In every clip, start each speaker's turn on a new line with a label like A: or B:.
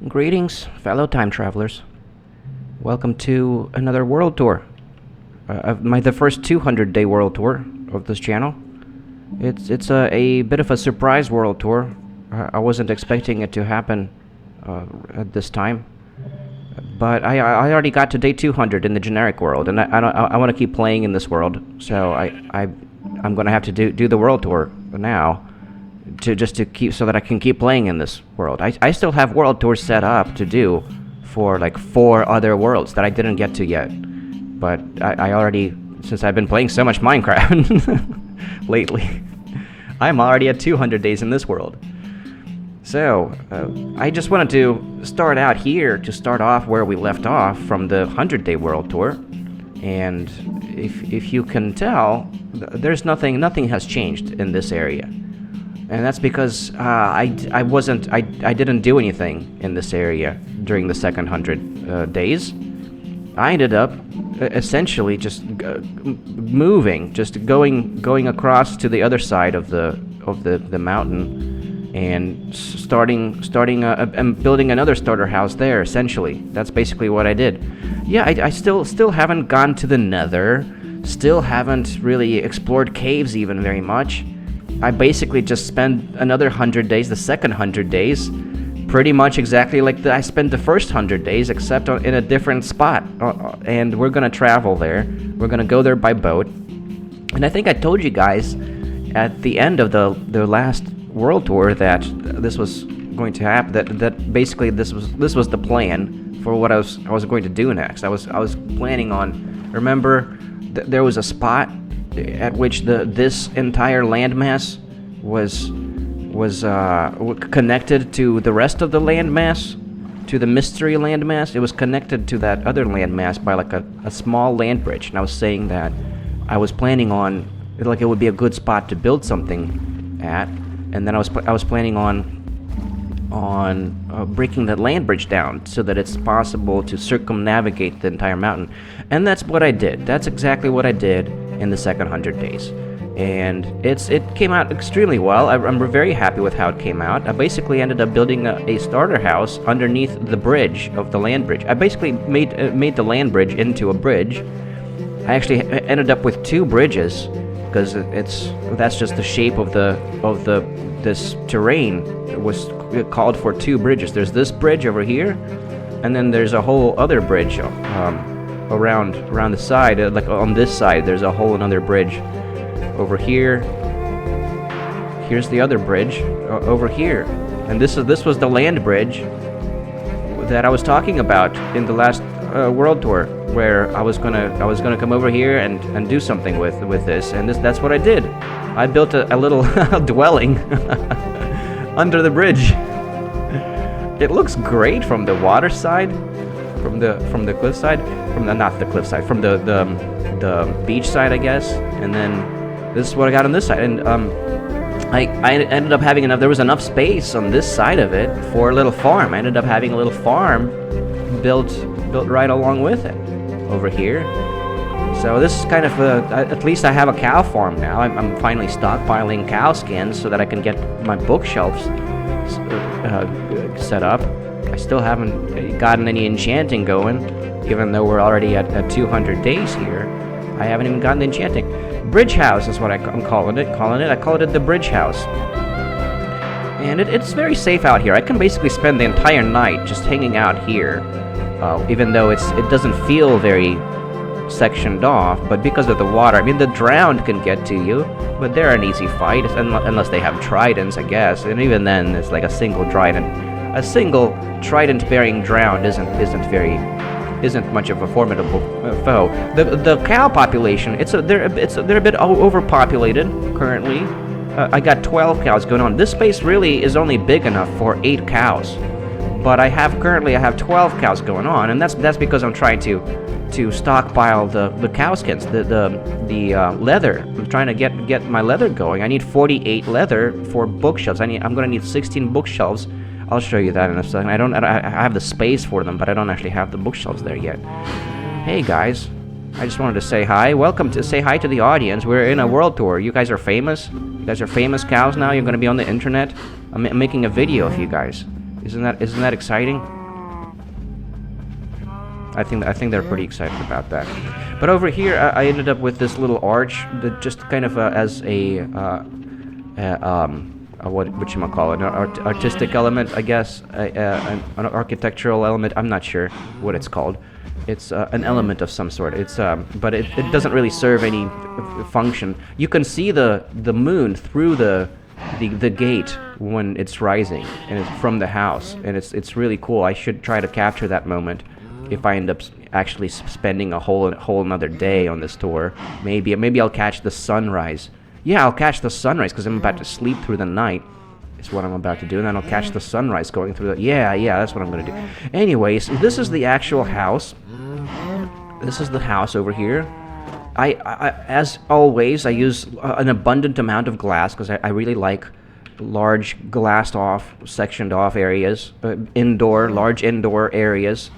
A: Greetings, fellow time travelers. Welcome to another world tour. The first 200-day world tour of this channel. It's a bit of a surprise world tour. I wasn't expecting it to happen at this time, but I already got to day 200 in the generic world, and I want to keep playing in this world. So I'm gonna have to do the world tour now. To keep so that I can keep playing in this world. I still have world tours set up to do for like 4 other worlds that I didn't get to yet. But I already, since I've been playing so much Minecraft lately, I'm already at 200 days in this world. So I just wanted to start out here to start off where we left off from the 100-day world tour. And if you can tell, there's nothing has changed in this area. And that's because I didn't do anything in this area during the second 100 days. I ended up essentially just moving, just going across to the other side of the mountain, and starting and building another starter house there. Essentially, that's basically what I did. Yeah, I still haven't gone to the Nether. Still haven't really explored caves even very much. I basically just spent another 100 days, the second 100 days, pretty much exactly like I spent the first 100 days, except in a different spot. And we're gonna travel there. We're gonna go there by boat. And I think I told you guys at the end of the last world tour that this was going to happen. That basically this was the plan for what I was going to do next. I was planning on. Remember, there was a spot at which this entire landmass was connected to the rest of the landmass, to the mystery landmass. It was connected to that other landmass by like a small land bridge. And I was saying that I was planning on, like, it would be a good spot to build something at, and then I was planning on breaking that land bridge down so that it's possible to circumnavigate the entire mountain. And that's what I did. That's exactly what I did in the second 100 days. And it came out extremely well. I'm very happy with how it came out. I basically ended up building a starter house underneath the bridge of the land bridge. I basically made the land bridge into a bridge. I actually ended up with 2 bridges because that's just the shape of this terrain. It called for 2 bridges. There's this bridge over here, and then there's a whole other bridge around the side. Like on this side, there's a whole another bridge over here. Here's the other bridge over here, and this was the land bridge that I was talking about in the last world tour, where I was gonna come over here and do something with this, and that's what I did. I built a little dwelling under the bridge. It looks great from the water side, from the cliff side, not the cliff side, from the beach side, I guess. And then this is what I got on this side, and I ended up having enough. There was enough space on this side of it for a little farm. I ended up having a little farm built right along with it over here. So this is kind of at least I have a cow farm now. I'm finally stockpiling cow skins so that I can get my bookshelves set up. I still haven't gotten any enchanting going, even though we're already at 200 days here. I haven't even gotten the enchanting. Bridge house is what I'm calling it. I call it the bridge house. And it's very safe out here. I can basically spend the entire night just hanging out here, even though it doesn't feel very sectioned off, but because of the water. I mean, the drowned can get to you, but they're an easy fight, unless they have tridents, I guess. And even then, it's like a single trident-bearing drowned isn't much of a formidable foe. The cow population, they're a bit overpopulated currently. I got 12 cows going on. This space really is only big enough for 8 cows, but I have 12 cows going on, and that's because I'm trying to stockpile the cow skins, the leather. I'm trying to get my leather going. I need 48 leather for bookshelves. I'm gonna need 16 bookshelves. I'll show you that in a second. I have the space for them, but I don't actually have the bookshelves there yet. Hey guys, I just wanted to say hi. Say hi to the audience. We're in a world tour. You guys are famous. You guys are famous cows now. You're gonna be on the internet. I'm making a video of you guys. Isn't that exciting? I think they're pretty excited about that. But over here, I ended up with this little arch that just kind of as what you might call it, an artistic element, I guess, an architectural element. I'm not sure what it's called. It's an element of some sort. But it doesn't really serve any function. You can see the moon through the gate when it's rising, and it's from the house, and it's really cool. I should try to capture that moment if I end up actually spending a whole another day on this tour. Maybe I'll catch the sunrise. Yeah, I'll catch the sunrise because I'm about to sleep through the night. Is what I'm about to do, and then I'll catch the sunrise going through the. Yeah, that's what I'm gonna do. Anyways, this is the actual house. This is the house over here. I as always, I use an abundant amount of glass because I really like large glassed off, sectioned off areas, large indoor areas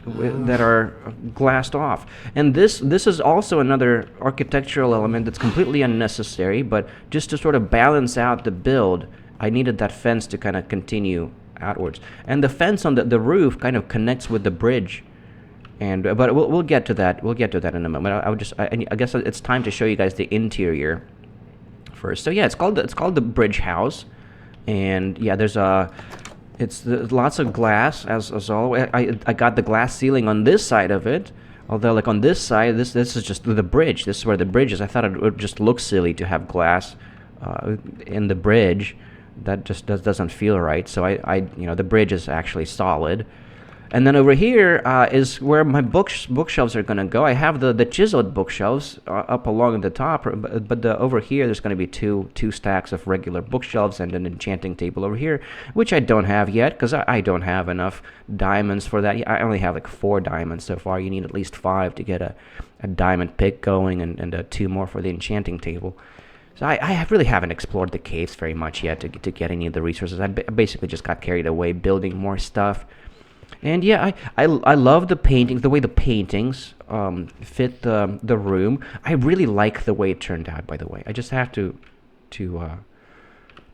A: that are glassed off. And this is also another architectural element that's completely unnecessary, but just to sort of balance out the build, I needed that fence to kind of continue outwards. And the fence on the roof kind of connects with the bridge. And but we'll get to that. We'll get to that in a moment. I guess it's time to show you guys the interior first. So yeah, it's called the bridge house, and yeah, there's lots of glass as always. I got the glass ceiling on this side of it, although like on this side, this is just the bridge. This is where the bridge is. I thought it would just look silly to have glass in the bridge. That just doesn't feel right. So the bridge is actually solid. And then over here is where my bookshelves are going to go. I have the chiseled bookshelves up along the top, but over here there's going to be two stacks of regular bookshelves and an enchanting table over here, which I don't have yet because I don't have enough diamonds for that. I only have like 4 diamonds so far. You need at least 5 to get a diamond pick going, and 2 more for the enchanting table. So I really haven't explored the caves very much yet to get any of the resources. I basically just got carried away building more stuff. And yeah, I love the paintings, the way the paintings fit the room. I really like the way it turned out, by the way. I just have to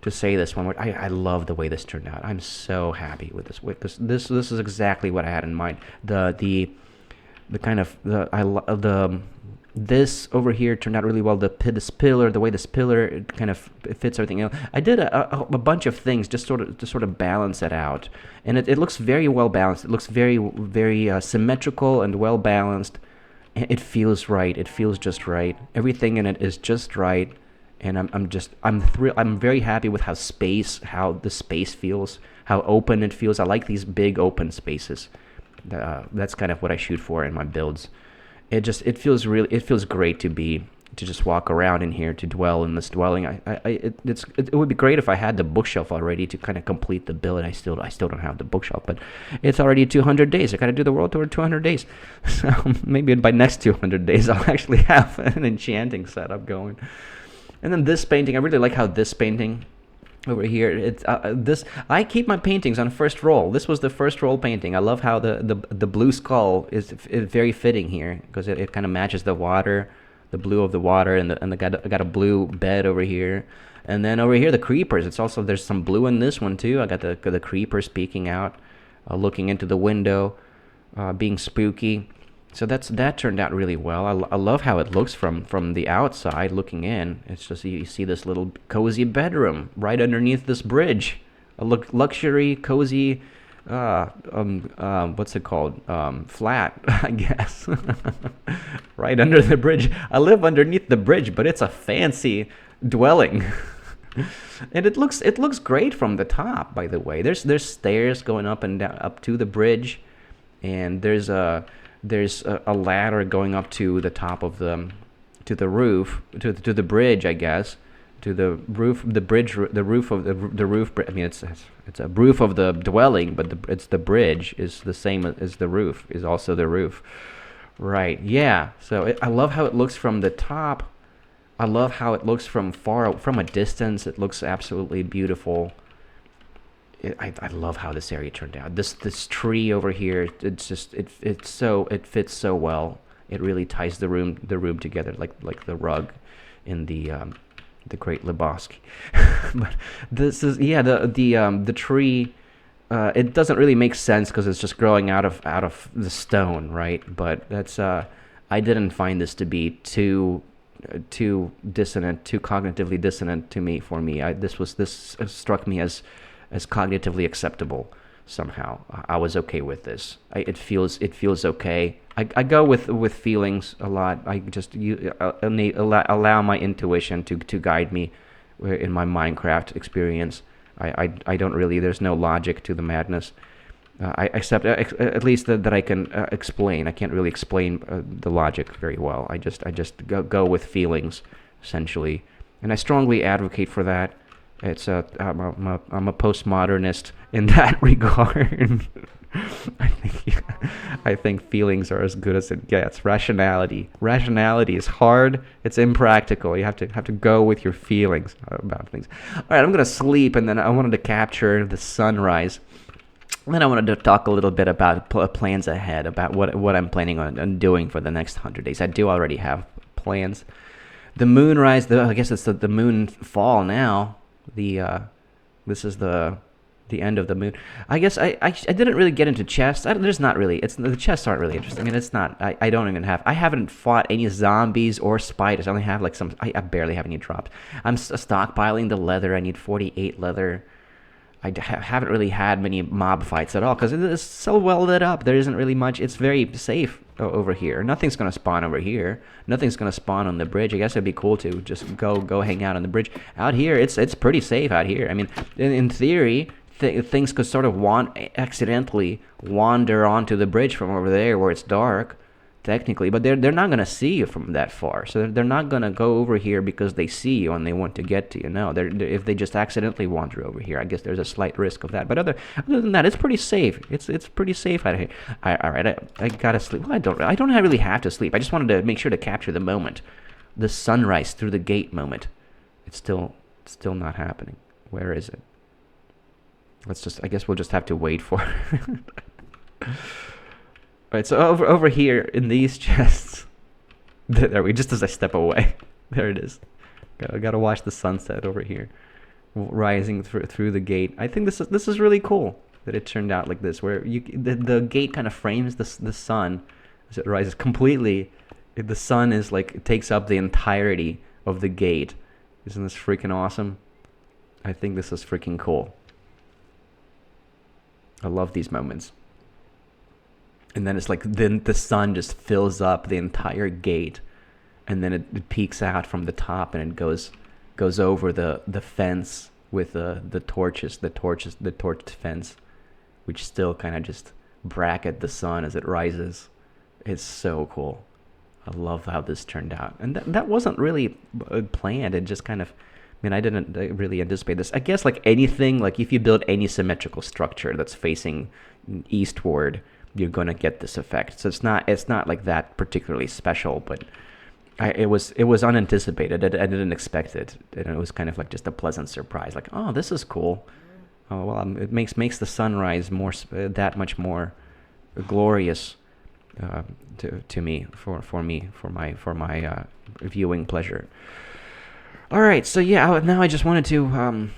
A: say this one word. I love the way this turned out. I'm so happy with this. This is exactly what I had in mind. The kind of this over here turned out really well. This pillar, the way this pillar it kind of fits everything else. I did a bunch of things just to sort of balance it out, and it looks very well balanced. It looks very symmetrical and well balanced. It feels right. It feels just right. Everything in it is just right, and I'm very happy with how the space feels, how open it feels. I like these big open spaces. That's kind of what I shoot for in my builds. It feels great to just walk around in here, to dwell in this dwelling. It would be great if I had the bookshelf already to kind of complete the build. I still don't have the bookshelf, but it's already 200 days. I gotta do the world tour in 200 days. So maybe by next 200 days I'll actually have an enchanting setup going. And then this painting, I really like how this painting over here, it's I keep my paintings on first roll. This was the first roll painting. I love how the blue skull is very fitting here because it kind of matches the water, the blue of the water, and I got a blue bed over here, and then over here the creepers. There's some blue in this one too. I got the creepers peeking out, looking into the window, being spooky. So that turned out really well. I love how it looks from the outside looking in. It's just you see this little cozy bedroom right underneath this bridge. A luxury, cozy, what's it called? Flat, I guess. Right under the bridge. I live underneath the bridge, but it's a fancy dwelling. And it looks great from the top, by the way. There's stairs going up and down up to the bridge, and there's a ladder going up to the top of the roof, to the bridge, I guess, to the roof, the bridge, the roof of the roof. I mean, it's a roof of the dwelling, but it's the bridge is the same as the roof, is also the roof, right? Yeah. So I love how it looks from the top. I love how it looks from a distance. It looks absolutely beautiful. I love how this area turned out. This tree over here, it fits so well. It really ties the room together like the rug in the Great Lebowski. But this is the tree it doesn't really make sense because it's just growing out of the stone, right? But that's I didn't find this to be too dissonant, too cognitively dissonant to me. For me, this struck me as cognitively acceptable somehow. I was okay with this. It feels okay. I go with feelings a lot. I just allow my intuition to guide me in my Minecraft experience. I don't really. There's no logic to the madness. I accept at least that I can explain. I can't really explain the logic very well. I just go with feelings essentially, and I strongly advocate for that. I'm a postmodernist in that regard. I think feelings are as good as it gets. Rationality is hard. It's impractical. You have to go with your feelings about things. All right, I'm gonna sleep, and then I wanted to capture the sunrise. And then I wanted to talk a little bit about plans ahead, about what I'm planning on doing for the next 100 days. I do already have plans. The moonrise. I guess it's the moon fall now. This is the end of the moon. I guess I didn't really get into chests. There's not really. The chests aren't really interesting. I mean, it's not. I don't even have. I haven't fought any zombies or spiders. I only have like some. I barely have any drops. I'm stockpiling the leather. I need 48 leather. I haven't really had many mob fights at all because it is so well lit up. There isn't really much. It's very safe over here. Nothing's gonna spawn over here. Nothing's gonna spawn on the bridge. I guess it'd be cool to just go hang out on the bridge. Out here, it's pretty safe out here. I mean, in theory, things could sort of accidentally wander onto the bridge from over there where it's dark, technically, but they're not gonna see you from that far. So they're not gonna go over here because they see you and they want to get to you. No, if they just accidentally wander over here, I guess there's a slight risk of that. But other than that, it's pretty safe. It's pretty safe out here. All right, I gotta sleep. Well, I don't really have to sleep. I just wanted to make sure to capture the moment, the sunrise through the gate moment. It's still not happening. Where is it? I guess we'll just have to wait for it. Alright, so over here in these chests, there we just as I step away, there it is. I gotta watch the sunset over here, rising through the gate. I think this is really cool that it turned out like this, where the gate kind of frames the sun as it rises completely. The sun is like it takes up the entirety of the gate. Isn't this freaking awesome? I think this is freaking cool. I love these moments. And then it's like then the sun just fills up the entire gate, and then it peeks out from the top, and it goes over the fence with the torched fence, which still kind of just bracket the sun as it rises. It's so cool. I love how this turned out, and that wasn't really planned. It just kind of, I mean, I didn't really anticipate this. I guess like anything, like if you build any symmetrical structure that's facing eastward, you're gonna get this effect. So it's not like that particularly special, but it was unanticipated. I didn't expect it, and it was kind of like just a pleasant surprise. Like, oh, this is cool. Oh well, it makes the sunrise more that much more glorious to me for my viewing pleasure. All right, so yeah, now I just wanted to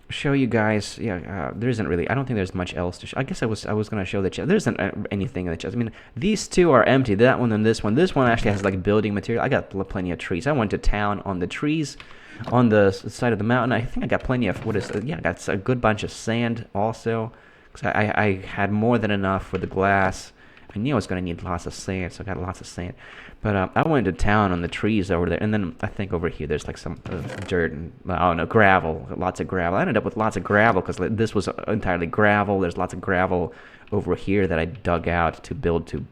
A: show you guys. Yeah, there isn't really. I don't think there's much else to show. I guess I was gonna show the chest. There isn't anything in the chest. I mean, these two are empty. That one and this one. This one actually has like building material. I got plenty of trees. I went to town on the trees, on the side of the mountain. I think I got plenty of I got a good bunch of sand also, because I had more than enough for the glass. I knew I was gonna need lots of sand, so I got lots of sand. But I went to town on the trees over there, and then I think over here there's like some dirt and I don't know, gravel, lots of gravel. I ended up with lots of gravel because this was entirely gravel. There's lots of gravel over here that I dug out to build to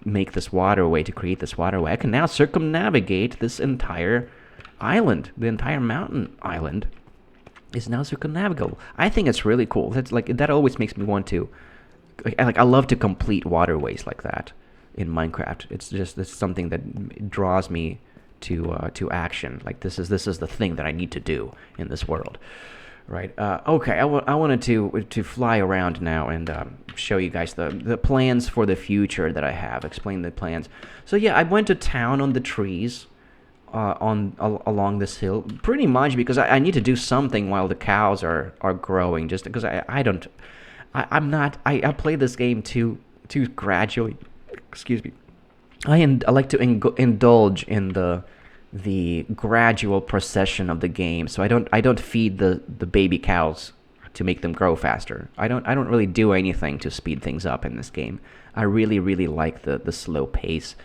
A: make this waterway, to create this waterway. I can now circumnavigate this entire island. The entire mountain island is now circumnavigable. I think it's really cool. That always makes me want to. I love to complete waterways like that in Minecraft. It's something that draws me to action. Like this is the thing that I need to do in this world, right? Okay, I wanted to fly around now and show you guys the plans for the future that I have. Explain the plans. So yeah, I went to town on the trees along this hill, pretty much because I need to do something while the cows are growing. Just because I'm not I play this game too gradually. Excuse me. I like to indulge in the gradual procession of the game. So I don't feed the baby cows to make them grow faster. I don't really do anything to speed things up in this game. I really like the slow pace.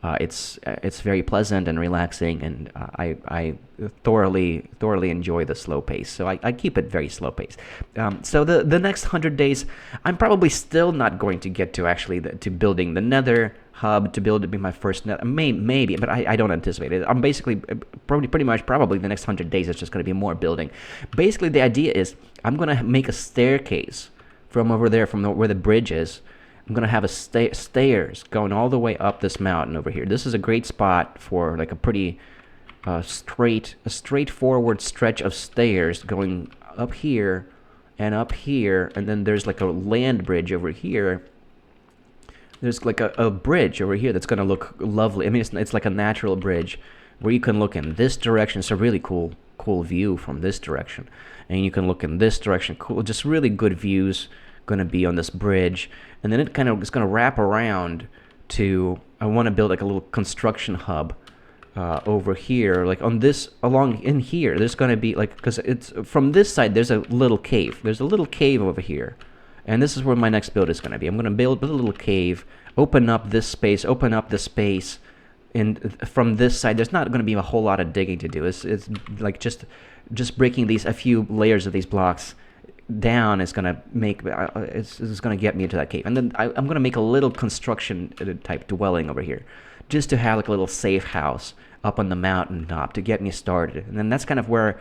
A: It's very pleasant and relaxing, and I thoroughly enjoy the slow pace. So I keep it very slow pace. So the next 100 days, I'm probably still not going to get to actually to building the Nether hub to build to be my first Nether. Maybe, but I don't anticipate it. I'm basically pretty much probably the next 100 days it's just going to be more building. Basically, the idea is I'm going to make a staircase from over there, where the bridge is. I'm going to have stairs going all the way up this mountain over here. This is a great spot for like a pretty straightforward stretch of stairs going up here, and then there's like a land bridge over here. There's like a bridge over here that's going to look lovely. I mean, it's like a natural bridge where you can look in this direction. It's a really cool view from this direction. And you can look in this direction. Cool, just really good views going to be on this bridge. And then it kind of is going to wrap around to, I want to build like a little construction hub over here, like on this, along in here. There's going to be like, because it's from this side, there's a little cave. There's a little cave over here. And this is where my next build is going to be. I'm going to build a little cave, open up this space, open up the space. And from this side, there's not going to be a whole lot of digging to do. It's like just breaking a few layers of these blocks down is going to make it's going to get me into that cave. And then I'm going to make a little construction type dwelling over here, just to have like a little safe house up on the mountain top to get me started. And then that's kind of where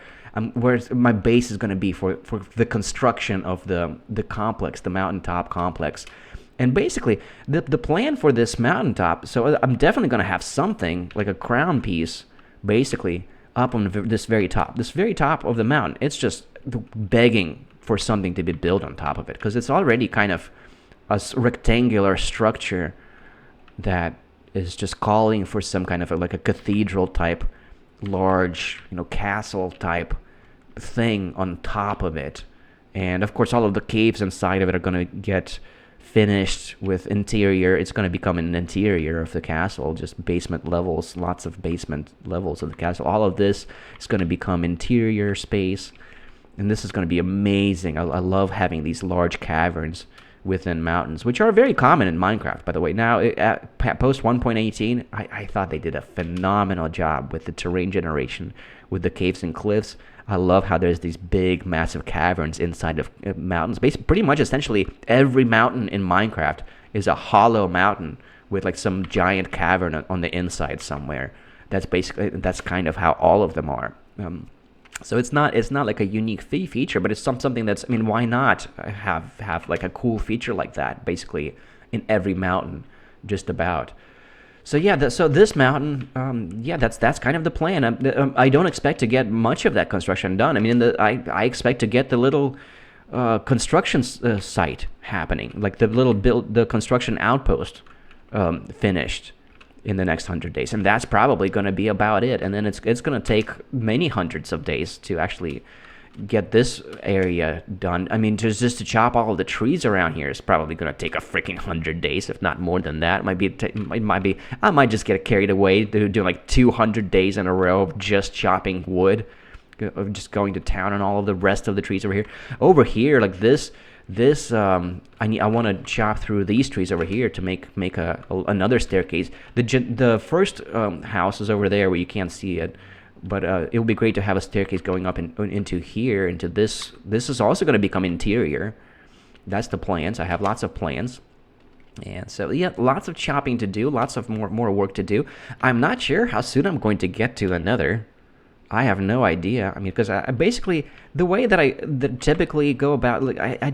A: my base is going to be for the construction of the complex, the mountaintop complex. And basically, the plan for this mountaintop, so I'm definitely going to have something like a crown piece, basically, up on this very top of the mountain. It's just begging for something to be built on top of it, because it's already kind of a rectangular structure that is just calling for some kind of like a cathedral type, large, castle type thing on top of it. And of course, all of the caves inside of it are going to get finished with interior. It's going to become an interior of the castle, just basement levels, lots of basement levels of the castle. All of this is going to become interior space, and this is going to be amazing. I love having these large caverns within mountains, which are very common in Minecraft, by the way. Now, at post 1.18, I thought they did a phenomenal job with the terrain generation, with the caves and cliffs. I love how there's these big, massive caverns inside of mountains. Pretty much, essentially, every mountain in Minecraft is a hollow mountain with like some giant cavern on the inside somewhere. That's kind of how all of them are. So it's not like a unique feature, but it's something that's, I mean, why not have like a cool feature like that, basically, in every mountain, just about. So yeah, so this mountain, that's kind of the plan. I don't expect to get much of that construction done. I mean, I expect to get the little construction site happening, like the construction outpost finished in the next 100 days, and that's probably going to be about it. And then it's going to take many hundreds of days to actually get this area done. I mean, just to chop all of the trees around here is probably going to take a freaking 100 days, if not more than that. It might be. I might just get carried away doing like 200 days in a row of just chopping wood, of just going to town on all of the rest of the trees over here. Over here, like this. I want to chop through these trees over here to make another staircase. The first house is over there where you can't see it, but it would be great to have a staircase going up into here, into this. This is also going to become interior. That's the plans. I have lots of plans. And so, yeah, lots of chopping to do, lots of more work to do. I'm not sure how soon I'm going to get to the Nether. I have no idea. I mean, because I basically, the way that I typically go about, like, I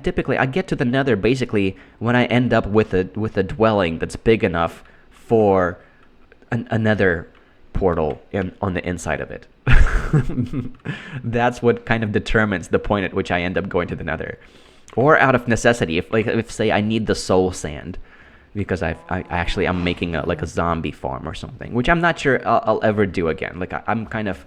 A: get to the Nether basically when I end up with a dwelling that's big enough for another portal on the inside of it. That's what kind of determines the point at which I end up going to the Nether, or out of necessity. If say I need the soul sand, because I actually I'm making like a zombie farm or something, which I'm not sure I'll ever do again. Like I'm kind of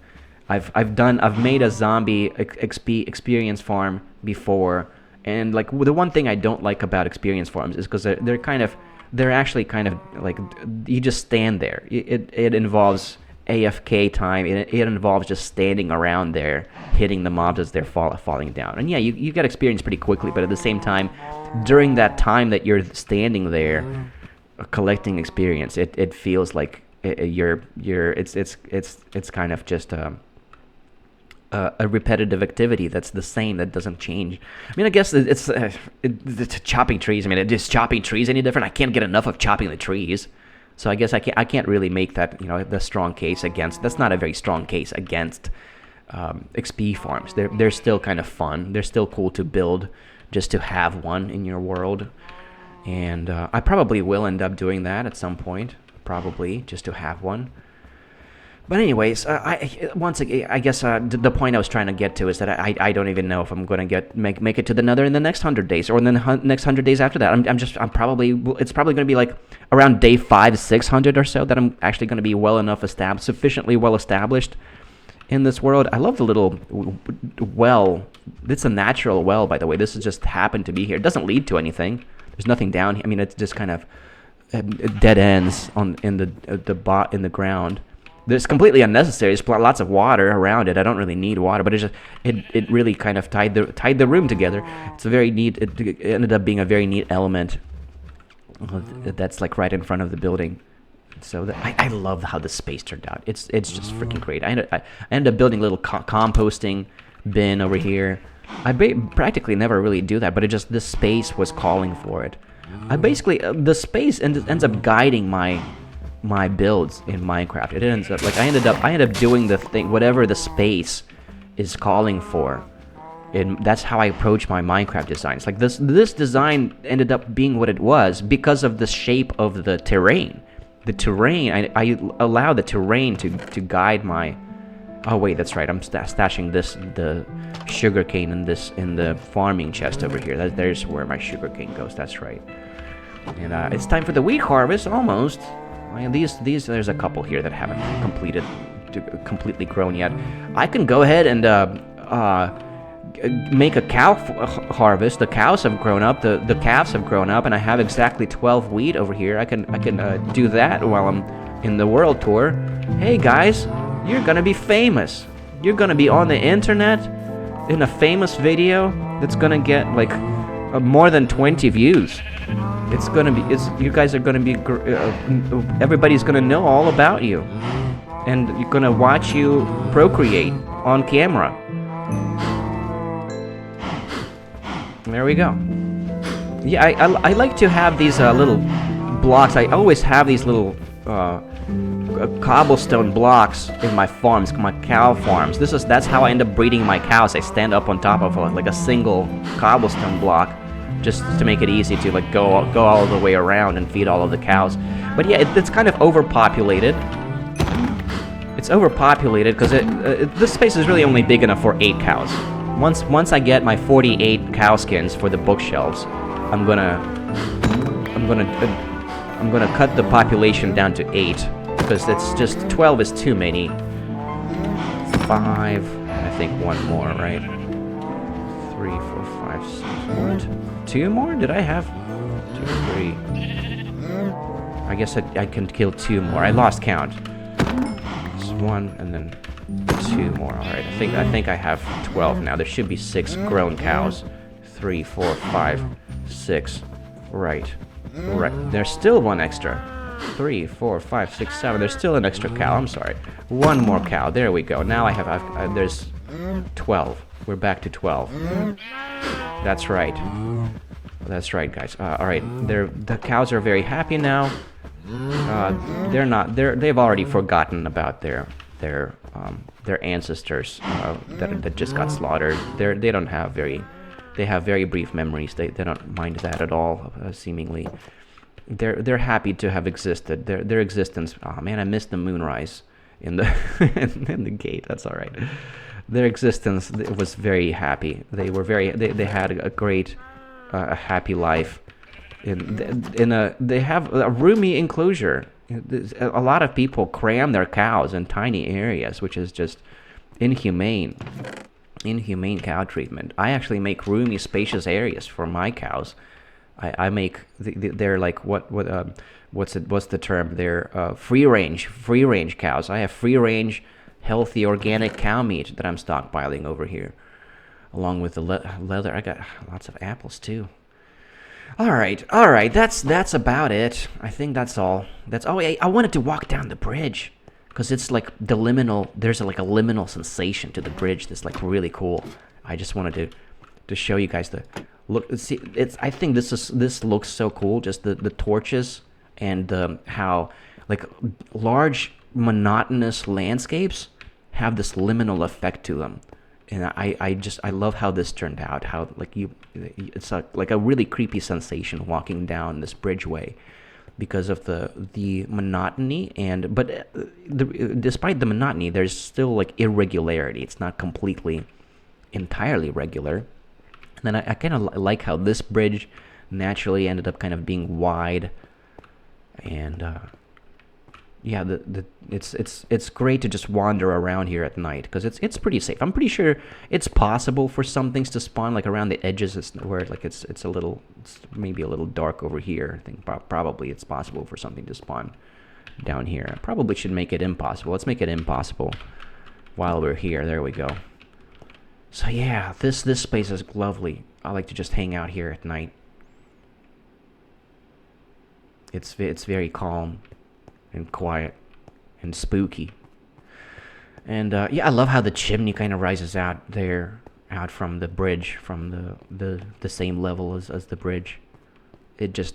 A: I've made a zombie experience farm before, and like the one thing I don't like about experience farms is because they're actually kind of like you just stand there. It involves AFK time. It involves just standing around there, hitting the mobs as they're falling down. And yeah, you get experience pretty quickly, but at the same time, during that time that you're standing there, collecting experience, it feels like it's kind of just a repetitive activity that's the same, that doesn't change. I mean, I guess it's chopping trees. I mean, is chopping trees any different? I can't get enough of chopping the trees. So I guess I can't really make that, the strong case against. That's not a very strong case against XP farms. They're still kind of fun. They're still cool to build, just to have one in your world. And I probably will end up doing that at some point, probably just to have one. But anyways, once again, I guess the point I was trying to get to is that I don't even know if I'm going to make it to the Nether in the next 100 days or in the next 100 days after that. It's probably going to be like around day 600 or so that I'm actually going to be sufficiently well established in this world. I love the little well. It's a natural well, by the way. This has just happened to be here. It doesn't lead to anything. There's nothing down here. I mean, it's just kind of dead ends in the ground. It's completely unnecessary. There's lots of water around it. I don't really need water, but it really kind of tied the room together. It's a very neat. It ended up being a very neat element that's like right in front of the building. So I love how the space turned out. It's just freaking great. I ended up building a little composting bin over here. I practically never really do that, but the space was calling for it. The space ends up guiding my builds in Minecraft. It ends up like I ended up doing the thing, whatever the space is calling for, and that's how I approach my Minecraft designs. Like this design ended up being what it was because of the shape of the terrain. The terrain, I allow the terrain to guide my. Oh wait, that's right. I'm stashing the sugarcane in the farming chest over here. There's where my sugarcane goes. That's right. And it's time for the wheat harvest almost. These there's a couple here that haven't completely grown yet. I can go ahead and make a cow harvest. The cows have grown up. The calves have grown up, and I have exactly 12 wheat over here. I can do that while I'm in the world tour. Hey guys, you're gonna be famous. You're gonna be on the internet in a famous video that's gonna get like more than 20 views. You guys are gonna be, everybody's gonna know all about you, and you're gonna watch you procreate on camera. There we go. Yeah, I like to have these little blocks. I always have these little cobblestone blocks in my farms, my cow farms. That's how I end up breeding my cows. I stand up on top of like a single cobblestone block, just to make it easy to like go all the way around and feed all of the cows. But yeah, it's kind of overpopulated. It's overpopulated because this space is really only big enough for 8 cows. Once I get my 48 cow skins for the bookshelves, I'm gonna cut the population down to 8 because it's just 12 is too many. 5, and I think one more, right? 3, 4, 5, 6. What? 2 more? Did I have 2, 3? I guess I can kill 2 more. I lost count. It's 1 and then 2 more. All right. I think I have 12 now. There should be 6 grown cows. 3, 4, 5, 6. Right. There's still 1 extra. 3, 4, 5, 6, 7. There's still an extra cow. I'm sorry. 1 more cow. There we go. Now there's 12. We're back to 12. That's right. That's right, guys. All right. The cows are very happy now. They've already forgotten about their ancestors that just got slaughtered. They have very brief memories. They don't mind that at all. Seemingly, they're happy to have existed. Their existence. Oh man, I missed the moonrise in the in the gate. That's all right. Their existence was very happy. They had a great, happy life They have a roomy enclosure. A lot of people cram their cows in tiny areas, which is just inhumane. Inhumane cow treatment. I actually make roomy, spacious areas for my cows. I make they're like what's the term? They're free range cows. I have free range, healthy, organic cow meat that I'm stockpiling over here, along with the leather. I got lots of apples too. All right, all right. That's about it. I think that's all. That's oh, I wanted to walk down the bridge because it's like the liminal. There's like a liminal sensation to the bridge that's like really cool. I just wanted to show you guys the look. See, it's. I think this looks so cool. Just the torches and how like large monotonous landscapes have this liminal effect to them. And I love how this turned out. How like it's like a really creepy sensation walking down this bridgeway because of the monotony but despite the monotony, there's still like irregularity. It's not completely entirely regular. And then I kind of like how this bridge naturally ended up kind of being wide, and yeah, it's great to just wander around here at night because it's pretty safe. I'm pretty sure it's possible for some things to spawn like around the edges where like it's maybe a little dark over here. I think probably it's possible for something to spawn down here. I probably should make it impossible. Let's make it impossible while we're here. There we go. So yeah, this space is lovely. I like to just hang out here at night. It's very calm and quiet and spooky. And yeah, I love how the chimney kind of rises out there, out from the bridge, from the same level as the bridge.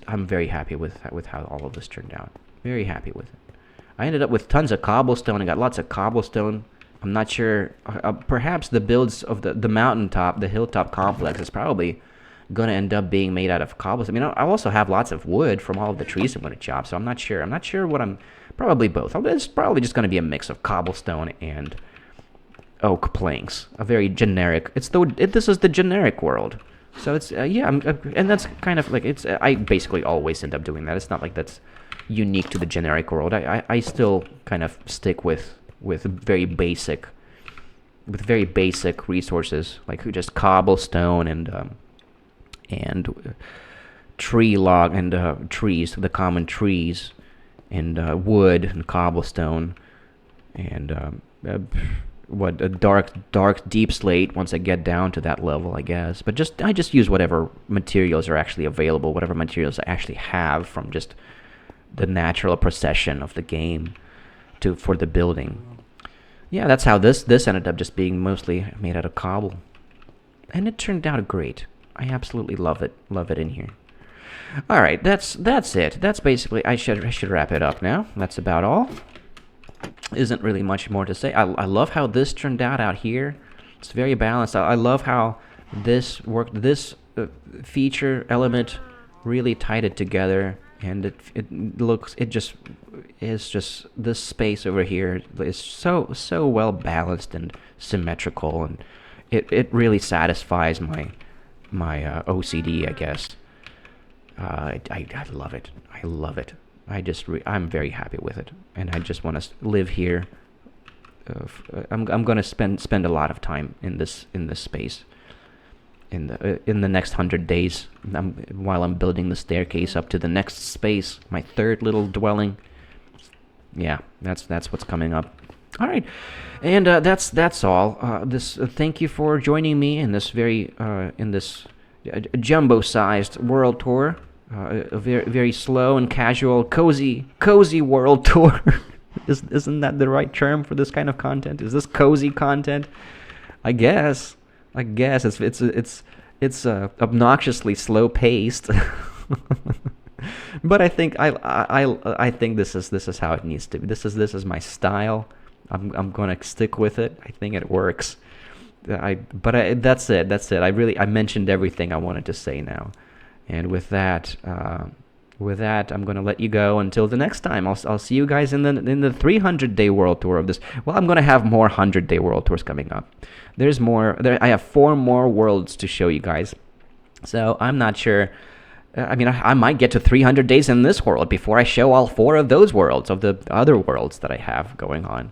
A: I'm very happy with how all of this turned out. Very happy with it. I ended up with tons of cobblestone. I got lots of cobblestone. I'm not sure. Perhaps the builds of the mountaintop, the hilltop complex is probably gonna end up being made out of cobblestone. I mean, I also have lots of wood from all of the trees I'm gonna chop, so I'm not sure. I'm not sure what I'm. Probably both. It's probably just gonna be a mix of cobblestone and oak planks. A very generic. This is the generic world. So it's yeah, and that's kind of like it's. I basically always end up doing that. It's not like that's unique to the generic world. I still kind of stick with very basic resources like just cobblestone and tree log and trees, the common trees, and wood and cobblestone, and a dark deep slate once I get down to that level, I guess. But I just use whatever materials are actually available, whatever materials I actually have from just the natural procession of the game for the building. Yeah, that's how this ended up just being mostly made out of cobble, and it turned out great. I absolutely love it in here. All right, that's it. That's basically. I should wrap it up now. That's about all. Isn't really much more to say. I love how this turned out here. It's very balanced. I love how this worked. This feature element really tied it together, and it just is just this space over here is so well balanced and symmetrical, and it really satisfies my OCD, I guess. I love it. I love it. I'm very happy with it, and I just want to live here. I'm going to spend a lot of time in this space in the next 100 days while I'm building the staircase up to the next space, my third little dwelling. Yeah, that's what's coming up. All right, and that's all. Thank you for joining me in this jumbo-sized world tour. A very very slow and casual, cozy world tour. Isn't that the right term for this kind of content? Is this cozy content? I guess it's obnoxiously slow paced. But I think I think this is how it needs to be. This is my style. I'm gonna stick with it. I think it works. That's it. I mentioned everything I wanted to say now, and with that, I'm gonna let you go until the next time. I'll see you guys in the 300-day world tour of this. Well, I'm gonna have more 100-day world tours coming up. There's more. I have 4 more worlds to show you guys, so I'm not sure I mean, I might get to 300 days in this world before I show all 4 of those worlds, of the other worlds that I have going on.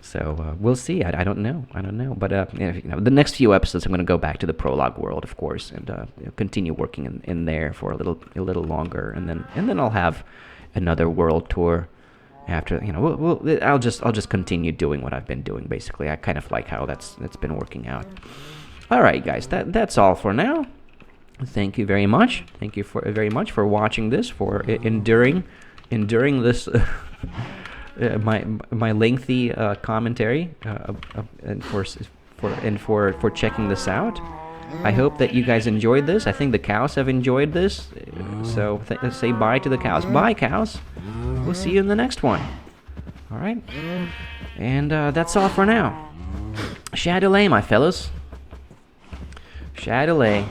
A: So we'll see. I don't know. I don't know. But the next few episodes, I'm going to go back to the prologue world, of course, and continue working in there for a little longer, and then I'll have another world tour after. I'll just continue doing what I've been doing. Basically, I kind of like how that's been working out. All right, guys. That's all for now. Thank you very much. Thank you very much for watching this, for enduring this. My lengthy commentary, and for checking this out. I hope that you guys enjoyed this. I think the cows have enjoyed this. So say bye to the cows. Bye, cows. We'll see you in the next one. All right. And that's all for now. Shadowlay, my fellows. Shadowlay.